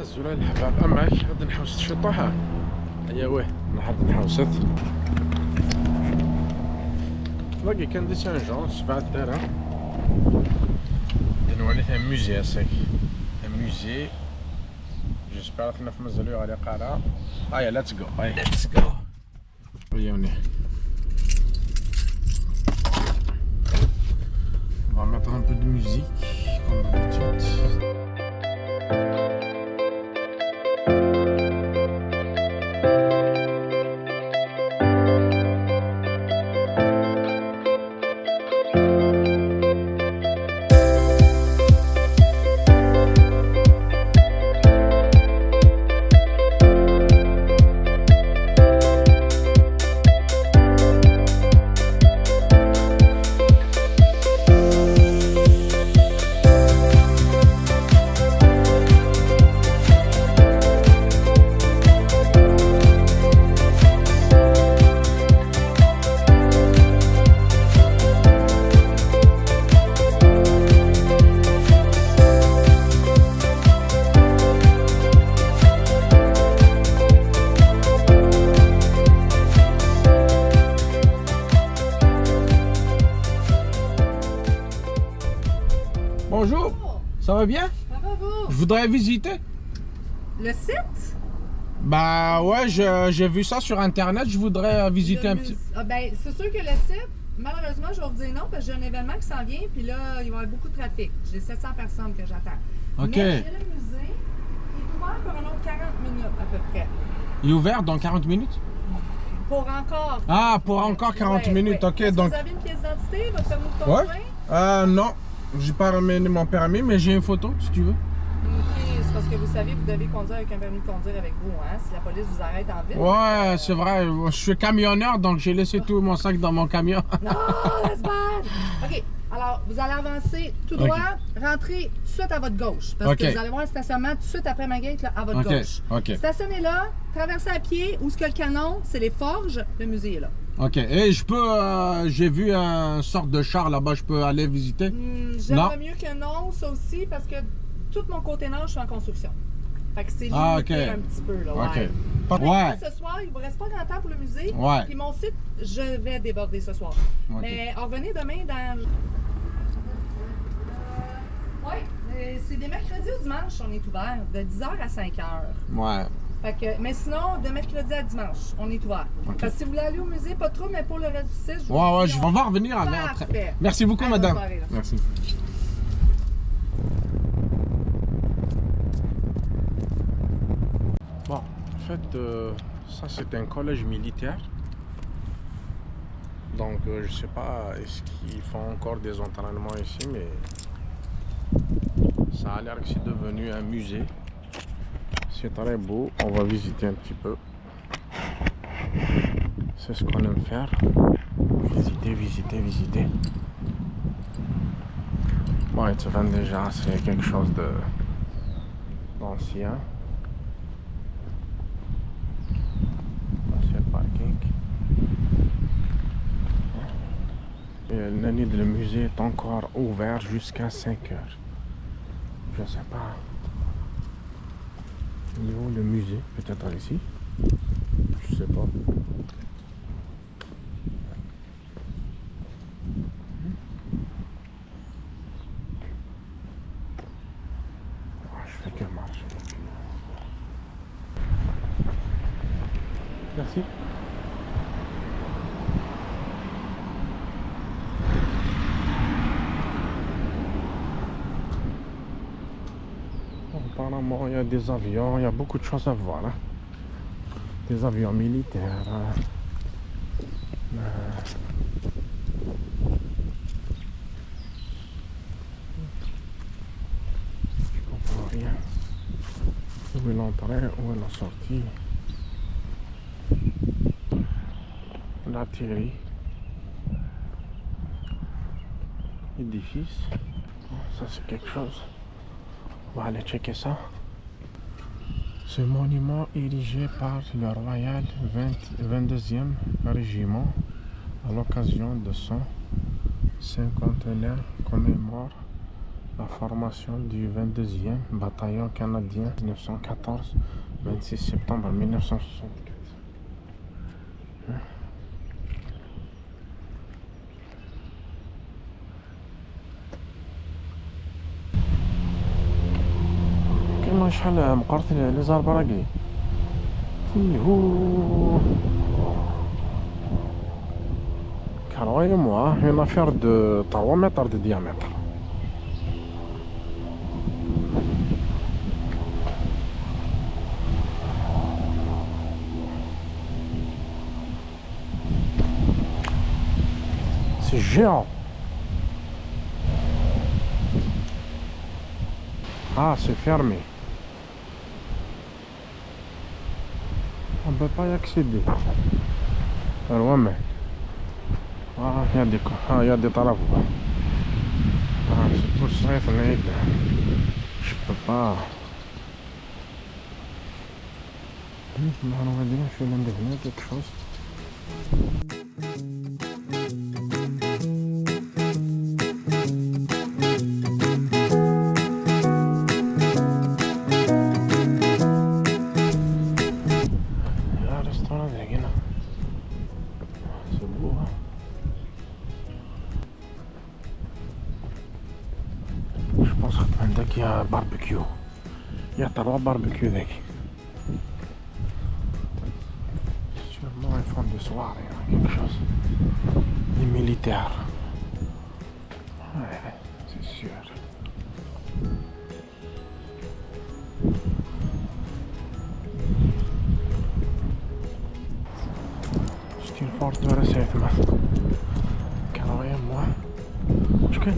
الزولا الحباب أماك غادي نحوست شطوحة هيا واه نحب نحوست باقي كان دي سان جون 7 الدرهم نوليت ان موزي اساكي ان موزي جيسبر ثنا في مازالو غادي قارا هيا ليتس جو هيا ليتس جو ويوني on va mettre un peu de musique comme d'habitude. Bonjour, ça va bien? Ça va vous? Je voudrais visiter. Le site? Bah ouais, j'ai vu ça sur internet, je voudrais visiter un petit... Ah ben, c'est sûr que le site, malheureusement, je vais vous dire non parce que j'ai un événement qui s'en vient, puis là, il va y avoir beaucoup de trafic. J'ai 700 personnes que j'attends. Ok. Mais j'ai le musée, il est ouvert pour un autre 40 minutes à peu près. Il est ouvert dans 40 minutes? Pour encore. Ah, pour encore 40 minutes, ok. Donc... Vous avez une pièce d'identité, votre permis de conduire? Non, j'ai pas ramené mon permis, mais j'ai une photo si tu veux. Ok, c'est parce que vous savez, vous devez conduire avec un permis de conduire avec vous, hein, si la police vous arrête en ville. Ouais, c'est vrai, je suis camionneur, donc j'ai laissé tout mon sac dans mon camion. Non, that's bad! Ok, alors vous allez avancer tout droit, rentrer tout de suite à votre gauche. Parce que vous allez voir un stationnement tout de suite après ma gate là, à votre gauche. Stationnez là, traversez à pied, où est-ce que le canon, c'est les forges, le musée est là. Ok, et je peux, j'ai vu un sorte de char là-bas, je peux aller visiter? J'aimerais mieux que non, ça aussi, parce que tout mon côté nord, je suis en construction. Fait que c'est limité un petit peu, là, ouais. Ce soir, il ne vous reste pas grand temps pour le musée. Ouais. Puis mon site, je vais déborder ce soir. Mais revenez demain dans... Oui, c'est des mercredis ou dimanche, on est ouvert, de 10h à 5h. Ouais. Fait que, mais sinon, de mercredi à dimanche, on est ouvert. Parce que si vous voulez aller au musée, pas trop, mais pour le reste du site, je ouais, je vais revenir après. Merci beaucoup, madame. Merci. Bon, en fait, ça c'est un collège militaire. Donc, je sais pas, est-ce qu'ils font encore des entraînements ici, mais ça a l'air que c'est devenu un musée. C'est très beau, on va visiter un petit peu. C'est ce qu'on aime faire. Visiter. Bon, ils se vendent déjà, c'est quelque chose d'ancien. C'est le parking. Et le musée est encore ouvert jusqu'à 5 heures. Je sais pas. Il est où le musée? Peut-être ici? Je sais pas. Je fais que marcher. Merci. Apparemment, il y a des avions, il y a beaucoup de choses à voir. Hein. Des avions militaires. Je comprends rien. Où est l'entrée, où est la sortie? L'artillerie. Édifice. Ça, c'est quelque chose. On va aller checker ça. Ce monument érigé par le Royal 22e Régiment à l'occasion de son 50e commémore La formation du 22e bataillon canadien 1914, 26 septembre 1964. كما شحال مقرت لي زار براكي Croyez-moi, une affaire de 3 mètres de diamètre. C'est géant. Ah, c'est fermé. On ne peut pas y accéder. Alors, mais... Ah, il y a des travaux. Ah, c'est pour ça que je peux pas. On va dire, je vais devenir quelque chose. Il y a un restaurant, c'est beau, hein. Je pense qu'il y a un barbecue. Il y a 3 barbecues. Sûrement ils font des soirées, quelque chose. Les militaires. Ouais, c'est sûr. C'est une forteresse cette masse. Croyez-moi.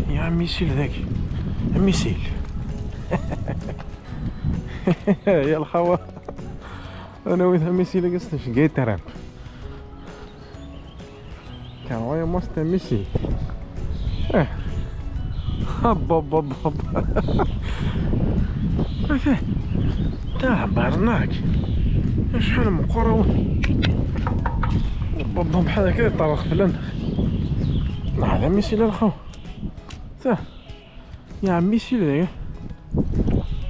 Il y a un missile ذاك. Un missile. يا الخوا انا وين ميسيل قصتش جاي تراب كان ويا مست ميسي هب هب هب هب تاع برناك شحال من قرا بابا بحال هكا طرق فلان هذا ميسيل الخو تا يا ميسيل ذاك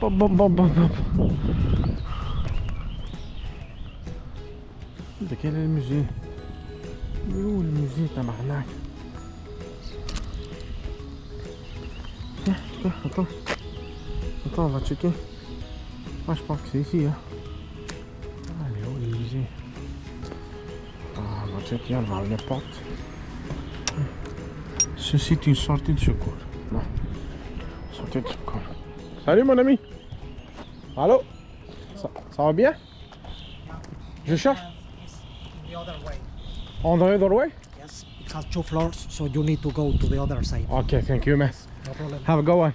بابا بابا بابا هذاك كاين الموزي وين الموزي تاع هناك Attends, on va checker. Ah, je pense que c'est ici. Hein. Allez, où est le musée? Ah, on va checker, on va ouvrir la porte. Ceci est une sortie de secours. Non, sortie de secours. Salut mon ami. Allô? Ça va bien? Je cherche? The other way. On the other way? Yes, it has 2 floors, so you need to go to the other side. Okay, thank you, man. No problem. Have a good one.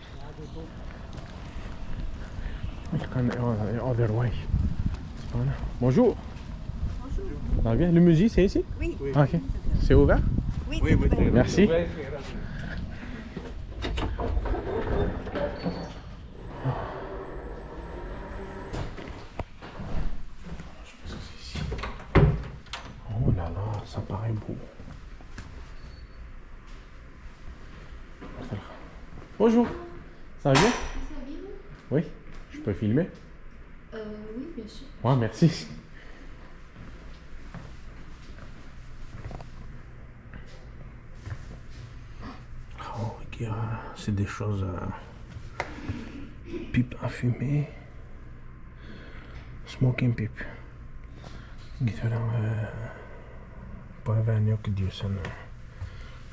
The other way. Voilà. Bonjour. Bonjour. Ça va bien? Le musée, c'est ici? Oui. Ok. C'est ouvert? Oui, c'est ouvert. Merci. Oh là là, ça paraît beau. Bonjour. Ça va bien? Oui. Je peux filmer? Oui, bien sûr. Ouais, merci. Oh, ok, c'est des choses... pipe à fumer. Smoking pipe. قلت لها بورفانيو كديو سنة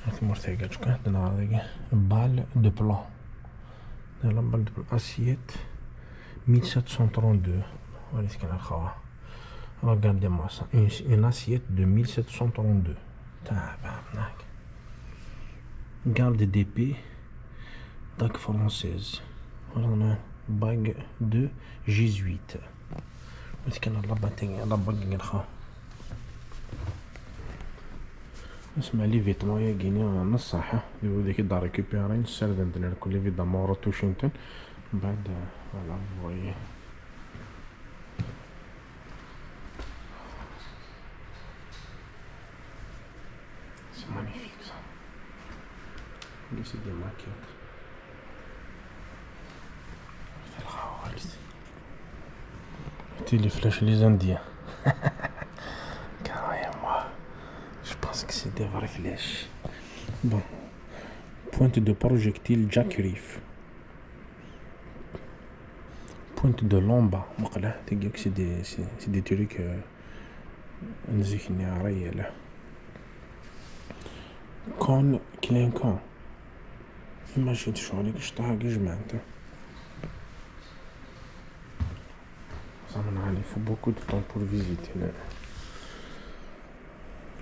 هاتي مرتاقة شكون عندنا هذيك بال دو بلان هذا بال دو بلان اسيت 1732 وليت كان الخوا regardez-moi ça une assiette de 1732 tabarnak garde d'épée dague française voilà on a bague de jésuite وليت كان لاباغ الخوا اسمع لي فيتمون يا كيني نص صحة اللي هو ديك دا ريكوبيري نسرد عندنا كل فيدا مورا توشينتن من بعد فوالا فويي سي مانيفيك سا لي سي دي ماكيت Écoutez les flèches les Indiens. Carrément. Je pense que c'est des vraies flèches. Bon. Pointe de projectile Jack Reef. Pointe de lomba. C'est des trucs réels. Cône clinquant. Imagine il faut beaucoup de temps pour visiter le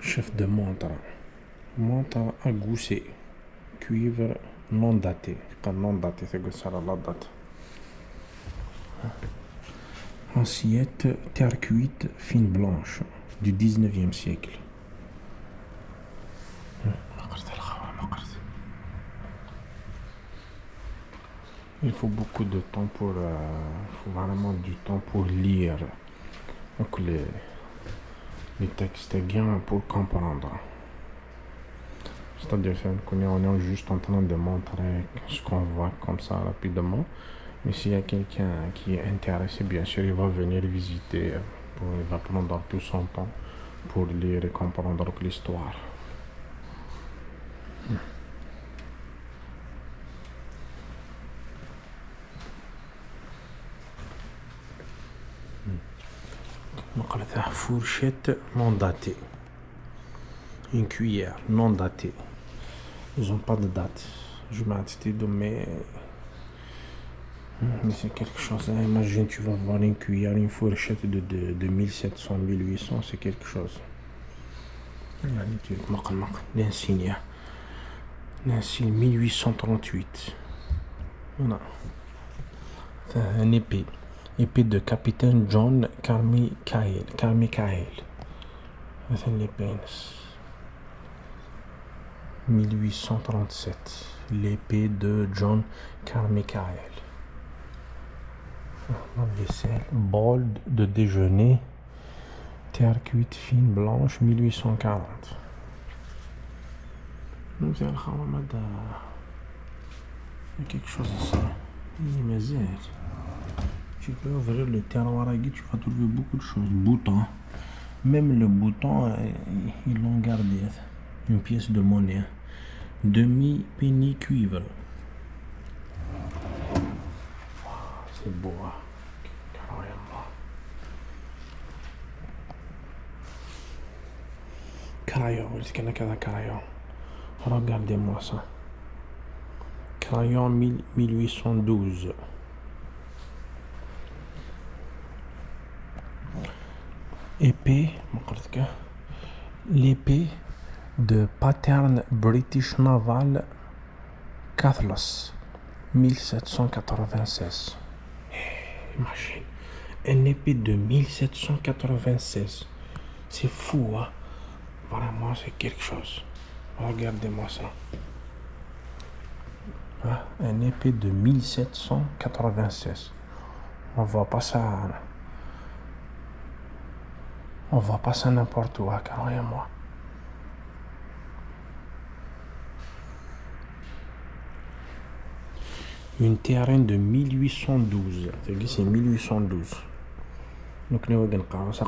chef de montre. Montre à gousset. Cuivre non daté. Quand non daté, c'est ça la date. Assiette terre cuite fine blanche du 19e siècle. Il faut beaucoup de temps pour faut vraiment du temps pour lire donc les textes bien pour comprendre. C'est-à-dire qu'on est juste en train de montrer ce qu'on voit comme ça rapidement. Mais s'il y a quelqu'un qui est intéressé, bien sûr, il va venir visiter. Il va prendre tout son temps pour lire et comprendre l'histoire. Fourchette non datée. Une cuillère non datée. Ils n'ont pas de date. Je m'ai dit, mais c'est quelque chose. Imagine, tu vas voir une cuillère, une fourchette de 1700, 1800, c'est quelque chose. L'insigne. L'insigne 1838. Voilà. Un épée. Épée de capitaine John Carmichael. C'est l'épée. 1837. L'épée de John Carmichael. Vaisselle. Bol de déjeuner. Terre cuite fine blanche. 1840. Il y a quelque chose ici. Tu peux ouvrir le terroir, tu vas trouver beaucoup de choses. Bouton. Même le bouton, ils l'ont gardé. Une pièce de monnaie. Demi-penny cuivre. C'est beau. Crayon. Crayon. Regardez-moi ça. Crayon 1812. Épée, l'épée de Pattern British Naval Cathless 1796. Imagine, une épée de 1796. C'est fou, hein? Vraiment, c'est quelque chose. Regardez-moi ça. Hein? Une épée de 1796. On voit pas ça. On va passer n'importe où, croyez-moi. Une terrain de 1812. C'est 1812. Donc, nous allons voir ça.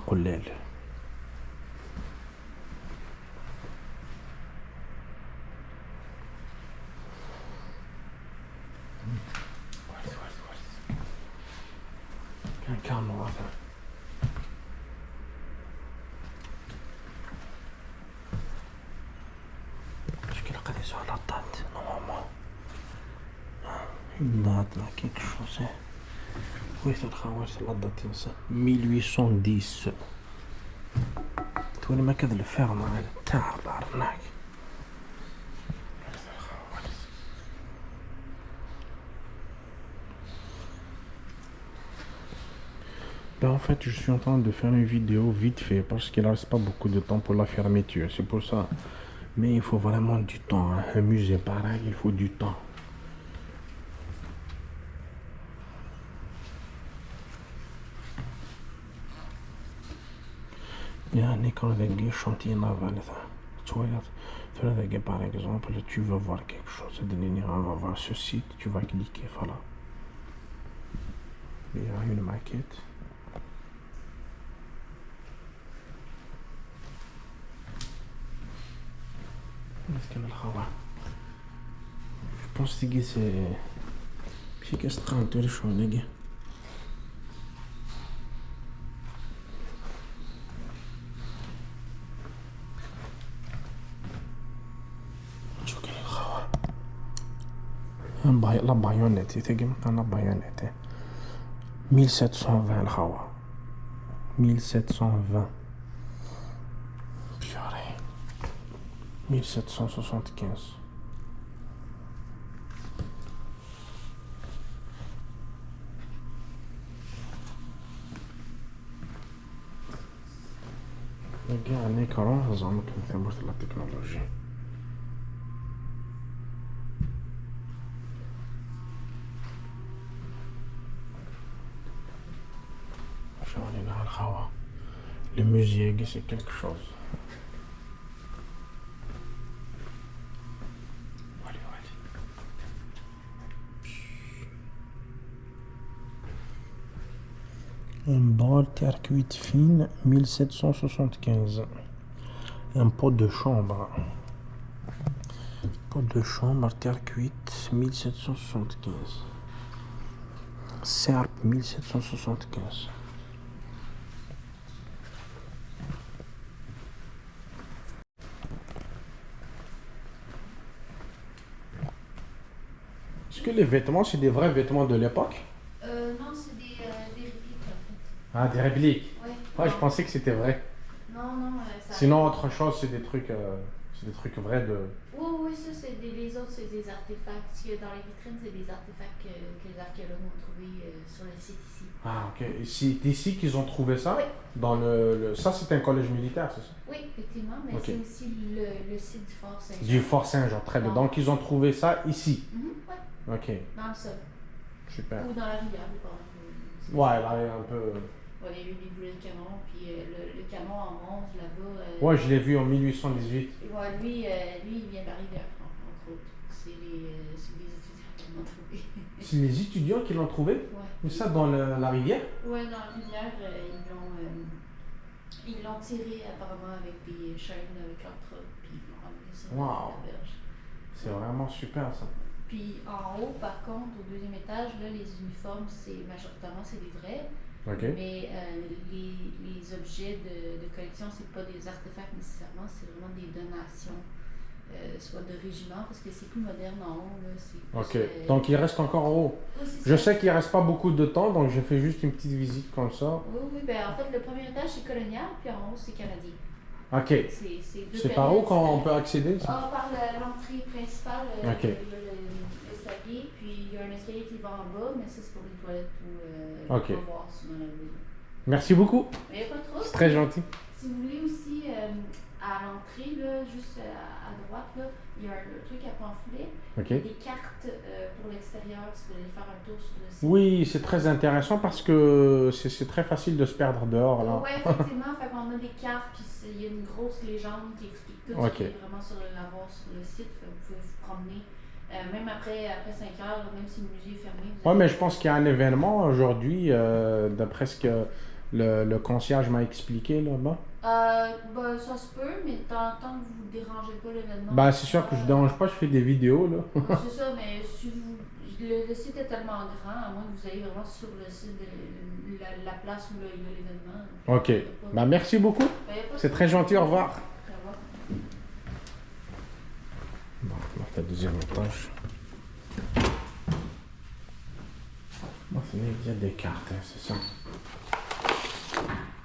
La date, normalement. Une date, là, quelque chose. Oui, c'est la date, ça. 1810. Tu vois, ما كذا الفرن على تعب هناك. En fait, je suis en train de faire une vidéo vite fait parce qu'il ne reste pas beaucoup de temps pour la fermeture. C'est pour ça. Mais il faut vraiment du temps. Hein. Un musée pareil, il faut du temps. Il y a un écran avec des chantiers navals. Tu vois, par exemple, tu veux voir quelque chose. On va voir ce site, tu vas cliquer. Voilà. Il y a une maquette. Je pense que c'est... في كاسترانتور شو نجي شو كان الخوا لا بايونيتي تجي مكان لا بايونيتي 1720 الخوا 1720 بيوري 1775 كاع ان écran زعما كنثبت لا تكنولوجيا شو علينا الخوا le musée c'est quelque chose un bol terre cuite fine 1775 un pot de chambre terre cuite 1775 serpe 1775 Est-ce que les vêtements c'est des vrais vêtements de l'époque? Non, c'est des répliques en fait. Ah, des répliques. Ouais. Ouais, je pensais que c'était vrai. Non, ça. Sinon, autre chose, c'est des trucs vrais de. Oui, ça, les autres, c'est des artefacts. Parce que dans les vitrines, c'est des artefacts que les archéologues ont trouvés sur le site ici. Ah, ok. Et c'est ici qu'ils ont trouvé ça? Oui. Dans ça, c'est un collège militaire, c'est ça? Oui, effectivement, mais Ok. c'est aussi le site du Fort Saint-Jean. Du Fort Saint-Jean, très bien. Non. Donc, ils ont trouvé ça ici. Ouais, Ok, dans le sol. super. Ou dans la rivière, dépend. Ouais, là, il y a un peu. Ouais, il y a eu des boulets de canon, puis le canon en bronze là-bas. Ouais, je l'ai vu en 1818. Ouais, lui, il vient de la rivière, entre autres. C'est des étudiants qui l'ont trouvé. C'est les étudiants qui l'ont trouvé? Ouais. Mais ça, dans la rivière? Ouais, dans la rivière, ils l'ont tiré apparemment avec des chaînes avec leur truck, puis ils l'ont ramené sur Wow. la berge. C'est vraiment super, ça. Puis en haut, par contre, au deuxième étage, là, les uniformes, majoritairement, c'est des vrais. Ok. Mais les objets de collection, c'est pas des artefacts nécessairement, c'est vraiment des donations, soit de régiments, parce que c'est plus moderne en haut. Là, plus, Ok, donc il reste encore en haut. Oui, c'est Je ça. sais qu'il reste pas beaucoup de temps, donc j'ai fait juste une petite visite comme ça. Oui, ben en fait, le premier étage, c'est colonial, puis en haut, c'est canadien. Ok. C'est par où qu'on peut accéder ça? Par l'entrée principale, Ok. il y a l'escalier, puis il y a un escalier qui va en bas, mais ça c'est pour les toilettes ou Ok. on va voir si dans la maison. Merci beaucoup. Mais il n'y a pas trop. C'est très gentil. Si vous voulez aussi, à l'entrée, là, juste à droite, là, il y a un truc à pamphlet. Ok. Il y a des cartes pour l'extérieur, si vous voulez faire un tour sur le site. Oui, c'est très intéressant parce que c'est très facile de se perdre dehors là. Oui, effectivement. Fait qu'on a des cartes, puis il y a une grosse légende qui explique tout ce qui est vraiment sur le site. Fait que vous pouvez vous promener. Même après 5 heures, même si le musée est fermé. Ouais, mais je pense qu'il y a un événement aujourd'hui, d'après ce que le concierge m'a expliqué là-bas. Ben, ça se peut, mais tant que vous ne dérangez pas l'événement. Bah, c'est sûr que je dérange pas, je fais des vidéos là. C'est ça, mais si le site est tellement grand, à moins que vous ayez vraiment sur le site de la place où il y a l'événement. Ok, bah merci beaucoup. C'est très gentil, au revoir. Au revoir. Bon, on va faire le deuxième étage. Bon, il y a des cartes, hein, c'est ça.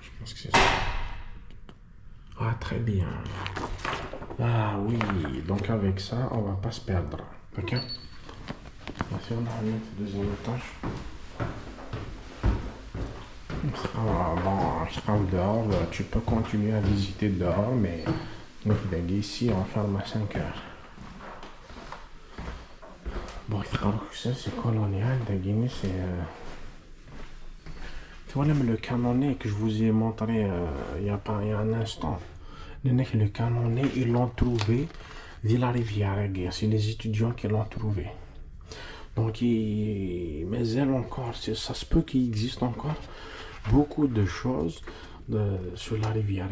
Je pense que c'est ça. Ah, très bien. Ah oui, donc avec ça, on va pas se perdre. Ok? Voici, on va mettre le deuxième étage. Bon, je travaille dehors, tu peux continuer à visiter dehors, mais ici, on ferme à 5 heures. Bon, ça c'est colonial, de Guinée, c'est... Voilà le canonnet que je vous ai montré il y a un instant. Le canonnet, ils l'ont trouvé de la rivière, c'est les étudiants qui l'ont trouvé. Donc, mais elle encore, ça se peut qu'il existe encore beaucoup de choses sur la rivière.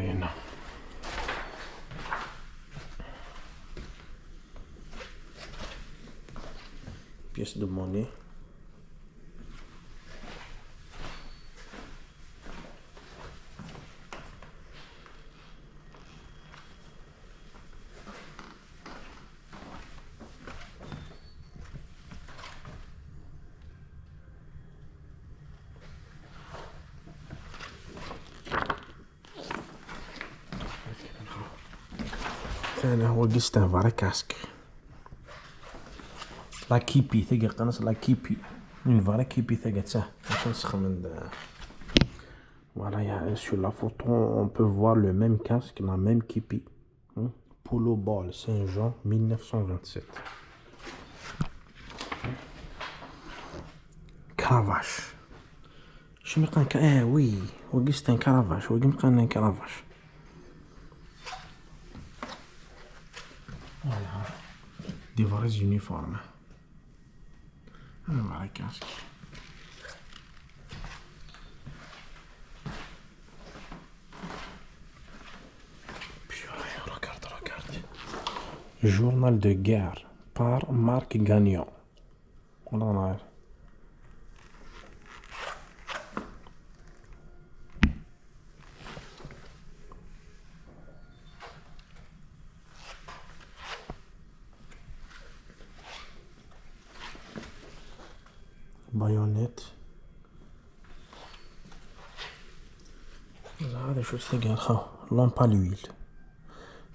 pièces de monnaie. C'est un vrai casque. La kipi, la kipi. Une vraie kipi, voilà, sur la photo, on peut voir le même casque, la même kipi. Polo Ball, Saint-Jean, 1927. Cravache. Je me dis que, oui, c'est un cravache. Un cravache. Voilà. Des vrais uniformes. Un vrai casque. Puis, regarde. Journal de guerre par Marc Gagnon. Voilà. Baïonnette. هذا شو تلقى lampe à l'huile.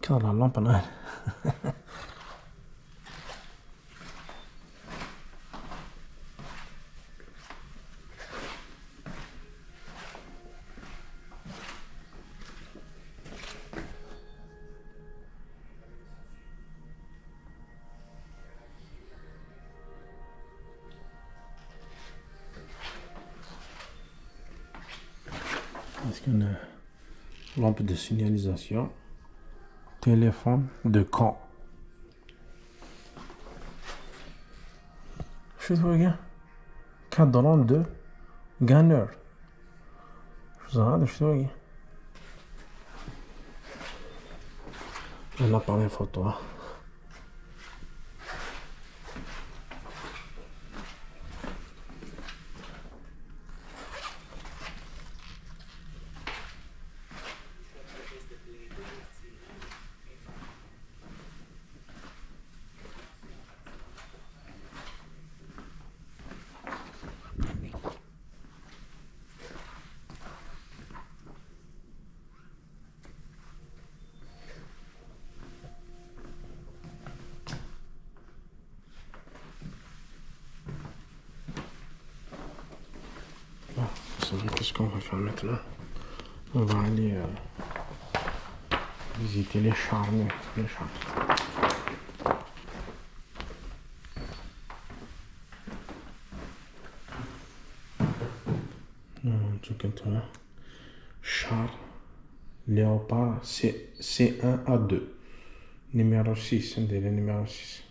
كان la lampe à Est-ce qu'il y a une lampe de signalisation? Téléphone de camp. Je regarde. Cadran de Gunner. Je regarde. Un appareil photo. Qu'est-ce qu'on va faire maintenant? On va aller visiter les chars. Char Léopard C1A2 numéro 6, numéro 6.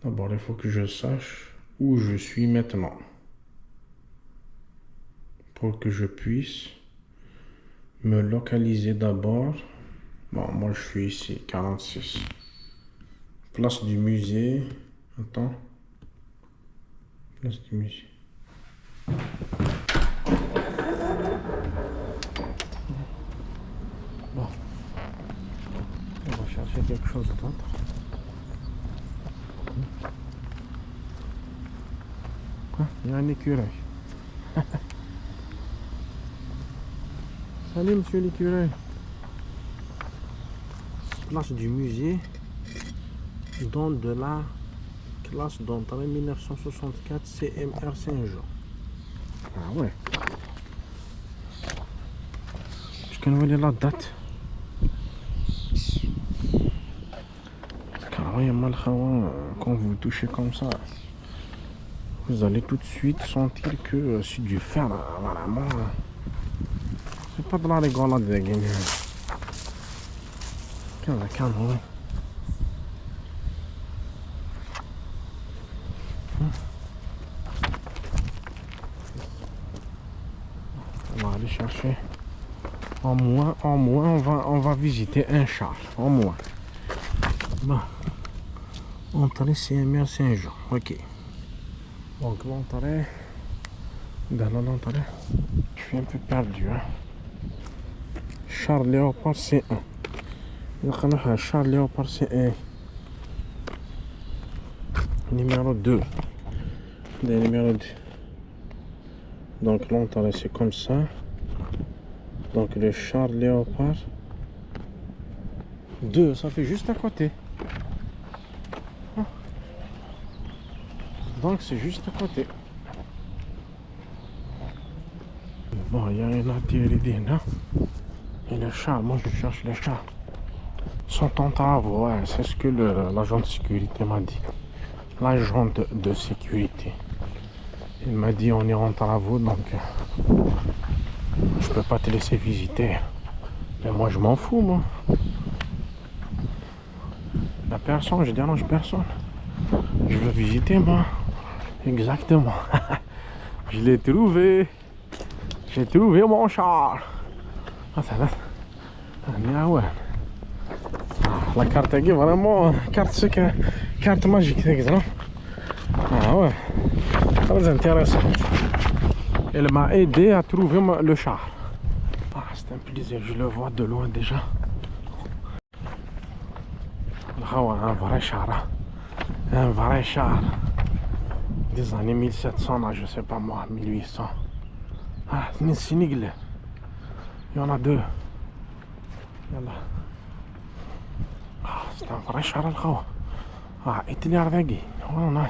D'abord il faut que je sache où je suis maintenant pour que je puisse me localiser d'abord. Bon, moi je suis ici, 46. Place du musée. Attends. Place du musée. Bon. On va chercher quelque chose d'autre. Quoi? Il y a un écureuil. Salut monsieur l'écureuil. Place du musée. Don de la classe d'entrée 1964 CMR Saint-Jean. Ah ouais. Je connais la date. Car oui, quand vous touchez comme ça, vous allez tout de suite sentir que c'est du fer. Vraiment. C'est pas de la rigolade de gagner. Calme. On va aller chercher. En moins, on va visiter un char. En moins. Bon. Entrée CMR Saint-Jean. Ok. Donc l'entrée. Dans l'entrée. Je suis un peu perdu. Hein. Charles Léopard C1. Charles Léopard C1. Numéro 2. Numéro 2. Donc l'entrée c'est comme ça. Donc le Charles Léopard 2, ça fait juste à côté. Donc c'est juste à côté. Bon, il y a un atelier là. Et le Charles, moi je cherche les Charles. Sont en travaux, ouais, c'est ce que l'agent de sécurité m'a dit. L'agent de sécurité. Il m'a dit on est en travaux, donc je peux pas te laisser visiter. Mais moi je m'en fous, moi. La personne, je dérange personne. Je veux visiter, moi. Exactement. Je l'ai trouvé. J'ai trouvé mon char. Ah, ça va. Ah, ouais. La carte est vraiment carte magique, c'est exemple. Ah ouais. Très intéressant. Elle m'a aidé à trouver le char. Ah, c'est un plaisir, je le vois de loin déjà. Ah ouais, un vrai char. Un vrai char. Des années 1700, là, je sais pas moi, 1800. Ah, c'est Nigle. Il y en a deux. Yalla. Ah, c'est un vrai char al-Khawa. Ah, et il y a on a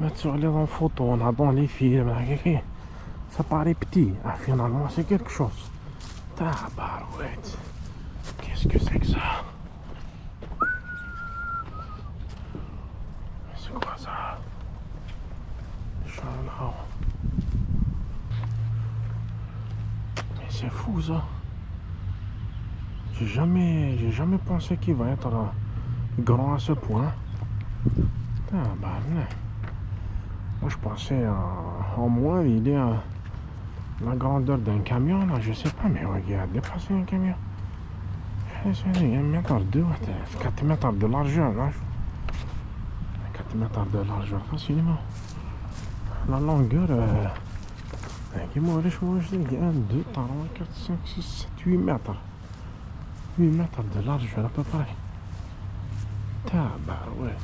mettre sur les photos, on a dans les films, ça paraît petit. Ah, finalement, c'est quelque chose. Tabarouette. Qu'est-ce que c'est que ça? C'est quoi ça? Mais c'est fou ça. J'ai jamais pensé qu'il va être grand à ce point. Moi je pensais en moins il est à la grandeur d'un camion là, je sais pas, mais regarde, dépasser un camion. C'est 1 mètre 2, 4 mètres de largeur là. 4 mètres de largeur facilement. La longueur, 1, 2, 3, 4, 5, 6, 7, 8 mètres. 8 mètres de largeur à peu près. Tabarouette.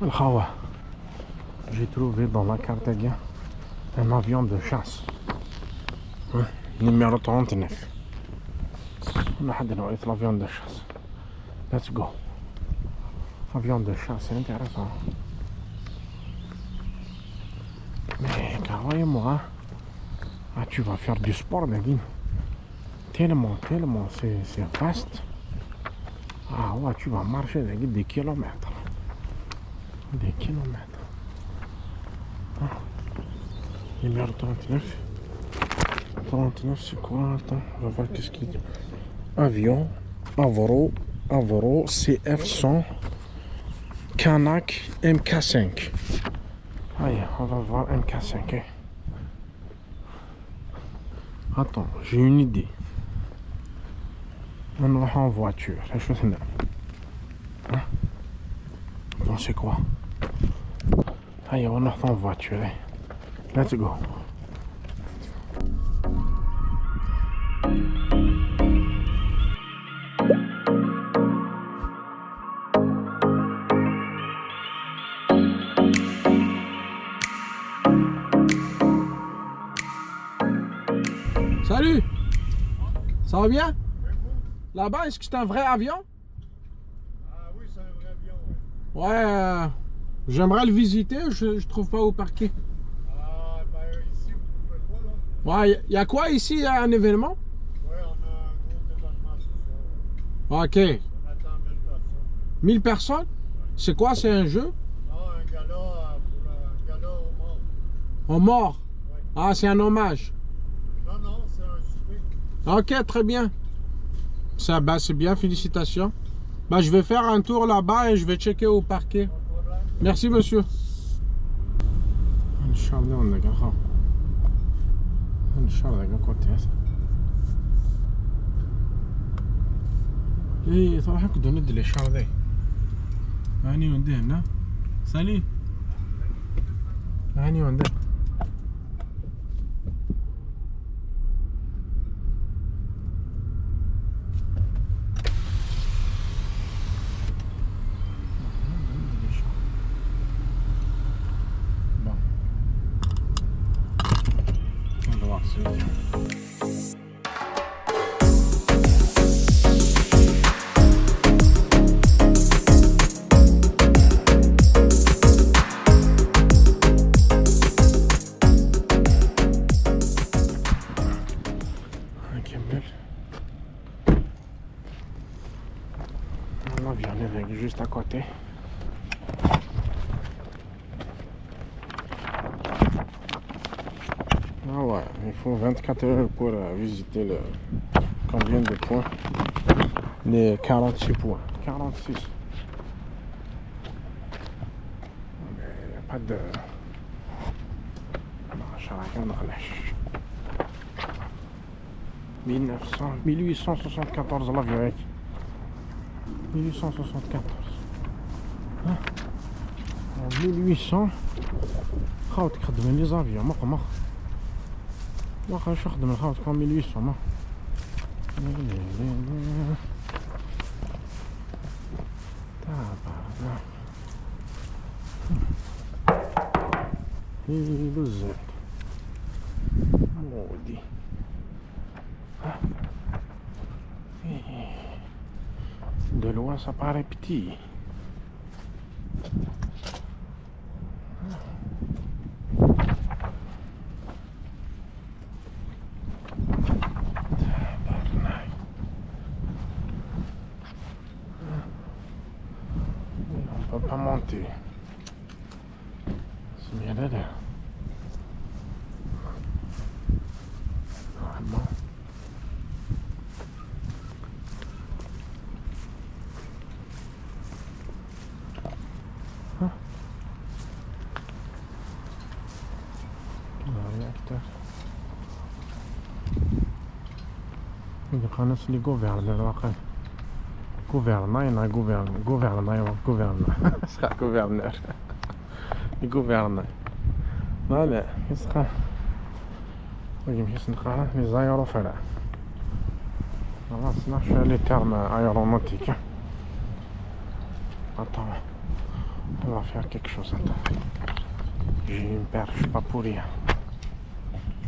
Al-Khawa. J'ai trouvé dans la Cartagena un avion de chasse. Ouais. Numéro 39. On a l'avion de chasse. Let's go. Avion de chasse, c'est intéressant. Mais croyez-moi, ah, tu vas faire du sport, Nadine. Tellement, c'est vaste. Ah ouais, tu vas marcher des kilomètres. Des kilomètres. Ah. Numéro 39. 39, c'est quoi? Attends, on va voir qu'est-ce qu'il dit. Avion, Avro, CF100, Kanak MK5. Allez, on va voir MK5. Hein. Attends, j'ai une idée. On va en voiture. Hein? Attends, c'est quoi? Allez, on va en voiture. Hein. Let's go. Salut! Ça va bien? Là-bas, est-ce que c'est un vrai avion? Ah oui, c'est un vrai avion. Ouais, j'aimerais le visiter, je trouve pas où parquer. Ah, ben ici, vous pouvez le voir, là. Ouais, il y a quoi ici, un événement? Oui, on a un gros événement ce soir. Ok. On attend 1000 personnes. 1000 personnes? C'est quoi, c'est un jeu? Non, un gala aux morts. En mort? Ouais. Ah, c'est un hommage. Non, c'est un souper. Ok, très bien. Ça, bah, c'est bien, félicitations. Bah, je vais faire un tour là-bas et je vais checker au parquet. Merci, monsieur. Inch'Allah, on a gagné. Inch'Allah, on a gagné. ايه صراحة كنت ندي الإشارة ذي هاني وندي هنا سالي هاني وندي juste à côté. Ah ouais, il faut 24 heures pour visiter le combien de points? Les 46 points. 46. Mais pas de... Non, 1874 l'avion. 1874. Hein? En 1800 خاوتك خدم لي زافيون ما خاش نخدم خاوتك en 1800 ما تابع بزاف مودي De loin, ça paraît petit. On peut pas monter. C'est bien là. Vraiment. القناة اللي غوفيرن الواقع غوفيرنا شحال غوفيرنر غوفيرنا لا يسخا يمشي نقرا لي زايروفلا خلاص نعرف لي تيرم ايرونوتيك Attends, on va faire quelque chose. Attends. J'ai une perche, pas pour rien.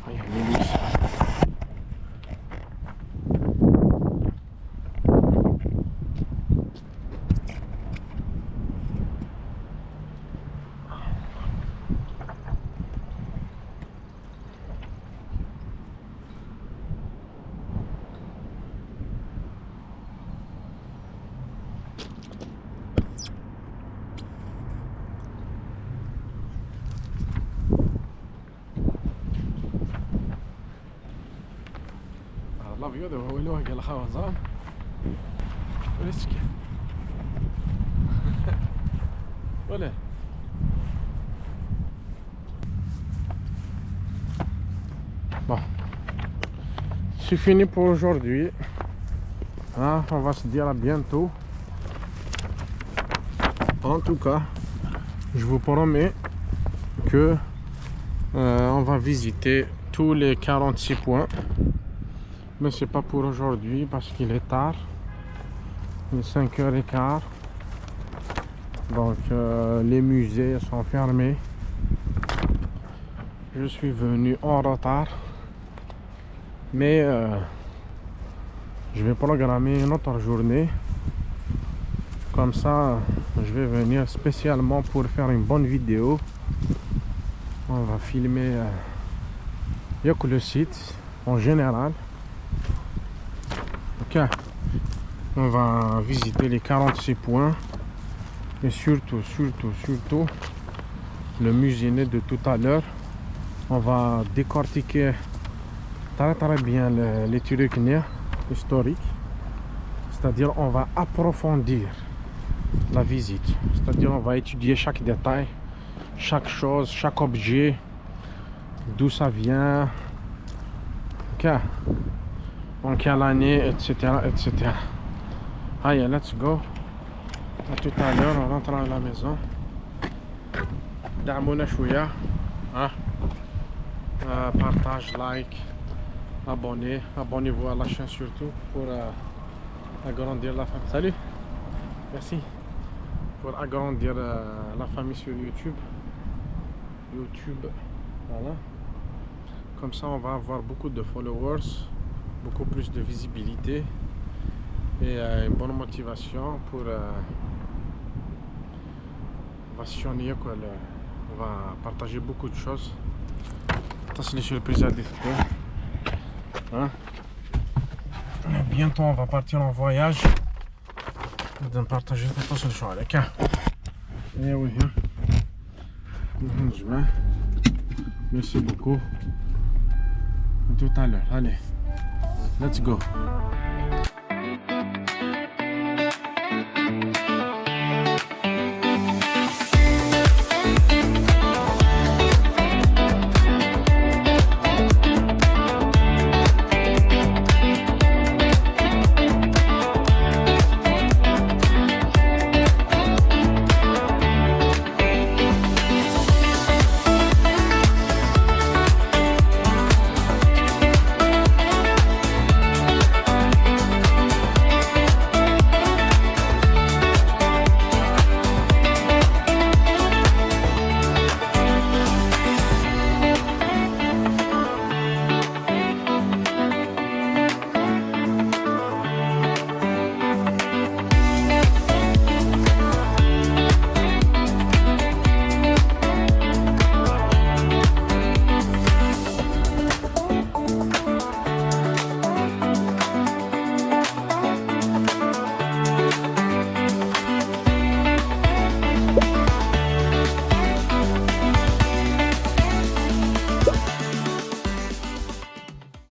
Ah, il y a l'hélice. الابيض هو اللي قال خاوزان وريسك ولا bon c'est fini pour aujourd'hui hein, on va se dire à bientôt. En tout cas je vous promets que on va visiter tous les 46 points. Mais c'est pas pour aujourd'hui parce qu'il est tard. Il est 5h15. Donc les musées sont fermés. Je suis venu en retard. Mais je vais programmer une autre journée. Comme ça, je vais venir spécialement pour faire une bonne vidéo. On va filmer le site en général. Ok, on va visiter les 46 points et surtout le musée de tout à l'heure. On va décortiquer très bien les trucs historiques. C'est-à-dire on va approfondir la visite. C'est-à-dire on va étudier chaque détail, chaque chose, chaque objet, d'où ça vient, ok, en quelle année, etc. etc. Allez, let's go. À tout à l'heure, on rentre à la maison. Damouna chouya, hein? Partage, like, abonnez-vous à la chaîne surtout pour agrandir la famille. Salut, merci. Pour agrandir la famille sur YouTube. Voilà. Comme ça, on va avoir beaucoup de followers, beaucoup plus de visibilité et une bonne motivation pour on va partager beaucoup de choses. C'est les surprises à découvrir. Hein? Bientôt, on va partir en voyage. On va partager tout ça sur le cas. Et oui, hein? Merci beaucoup. À tout à l'heure. Allez, let's go.